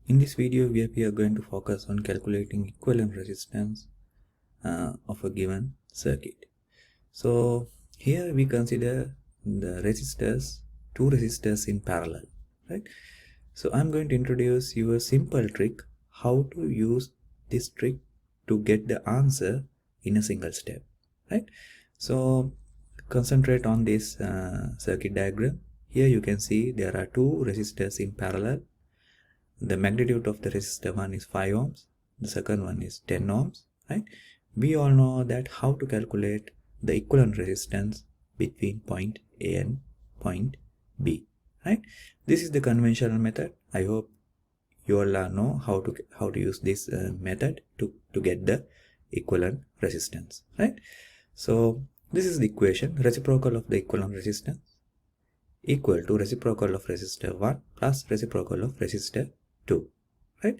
In this video, we are going to focus on calculating equivalent resistance of a given circuit. So here we consider the resistors, two resistors in parallel, right? So I'm going to introduce you a simple trick how to use this trick to get the answer in a single step, right? So concentrate on this circuit diagram. Here you can see there are two resistors in parallel. The magnitude of the resistor one is 5 ohms, the second one is 10 ohms, right? We all know that how to calculate the equivalent resistance between point A and point B, right? This is the conventional method. I hope you all know how to use this method to get the equivalent resistance, right? So this is the equation. Reciprocal of the equivalent resistance equal to reciprocal of resistor 1 plus reciprocal of resistor 2, right?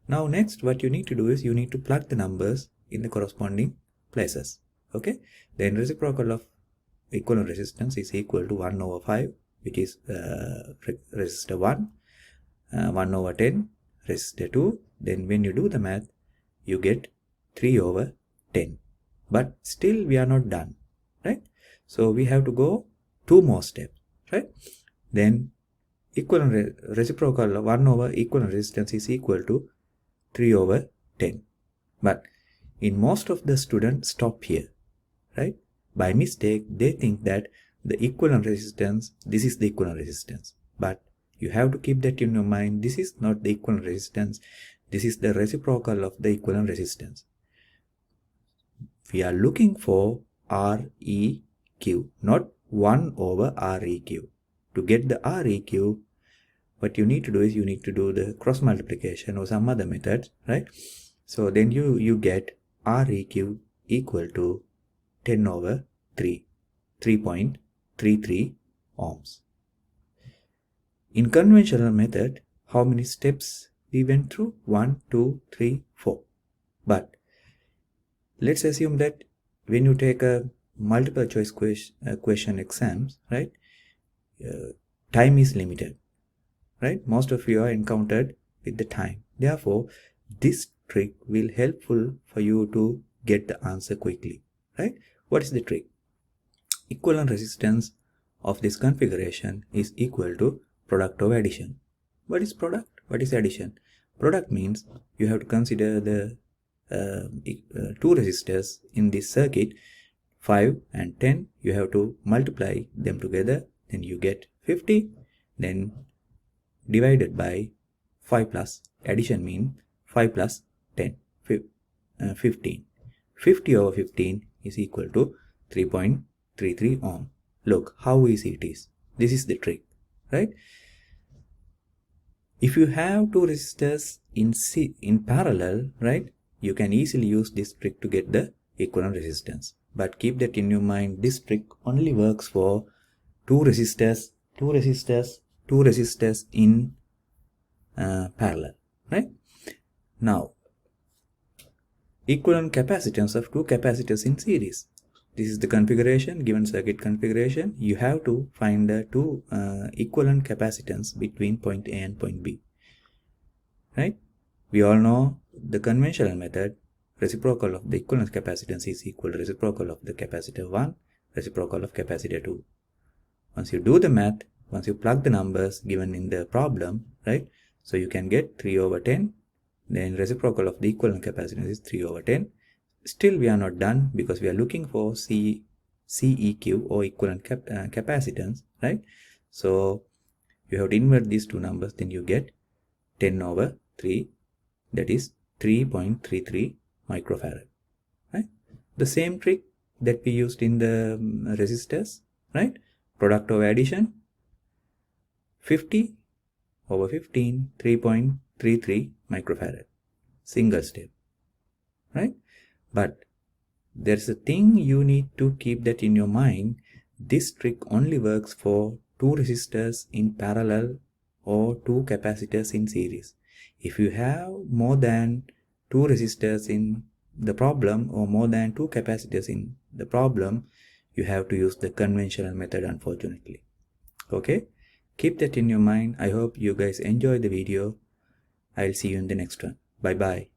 Now next what you need to do is you need to plug the numbers in the corresponding places. Okay, then reciprocal of equivalent resistance is equal to 1 over 5, which is resistor 1, 1 over 10 resistor 2. Then when you do the math, you get 3 over 10. But still we are not done, right? So we have to go 2 more steps, right? Then equivalent reciprocal 1 over equivalent resistance is equal to 3 over 10. But in most of the students stop here, right? By mistake, they think that the equivalent resistance, this is the equivalent resistance. But you have to keep that in your mind. This is not the equivalent resistance. This is the reciprocal of the equivalent resistance. We are looking for Req, not 1 over Req. To get the Req, what you need to do is you need to do the cross multiplication or some other methods, right? So then you get Req equal to 10 over 3, 3.33 ohms. In conventional method, how many steps we went through? 1, 2, 3, 4. But let's assume that when you take a multiple choice question exams, right, time is limited, right? Most of you are encountered with the time. Therefore, this trick will helpful for you to get the answer quickly, right? What is the trick? Equivalent resistance of this configuration is equal to product of addition. What is product? What is addition? Product means you have to consider the two resistors in this circuit, 5 and 10. You have to multiply them together, then you get 50, then divided by 5 plus. Addition means 5 plus 10, 15. 50 over 15 is equal to 3.33 ohm. Look how easy it is. This is the trick, right? If you have two resistors in parallel, right, you can easily use this trick to get the equivalent resistance. But keep that in your mind. This trick only works for two resistors in parallel, right? Now, equivalent capacitance of two capacitors in series. This is the configuration, given circuit configuration. You have to find the two equivalent capacitance between point A and point B, right? We all know the conventional method. Reciprocal of the equivalent capacitance is equal to reciprocal of the capacitor 1, reciprocal of capacitor 2. Once you do the math, once you plug the numbers given in the problem, right, so you can get 3 over 10. Then reciprocal of the equivalent capacitance is 3 over 10. Still we are not done because we are looking for CEQ or equivalent capacitance, right? So you have to invert these two numbers, then you get 10 over 3, that is 3.33 microfarad, right? The same trick that we used in the resistors, right? Product of addition, 50 over 15, 3.33 microfarad, single step, right? But there's a thing you need to keep that in your mind. This trick only works for two resistors in parallel or two capacitors in series. If you have more than two resistors in the problem or more than two capacitors in the problem, you have to use the conventional method, unfortunately. Okay, keep that in your mind. I hope you guys enjoy the video. I'll see you in the next one. Bye bye.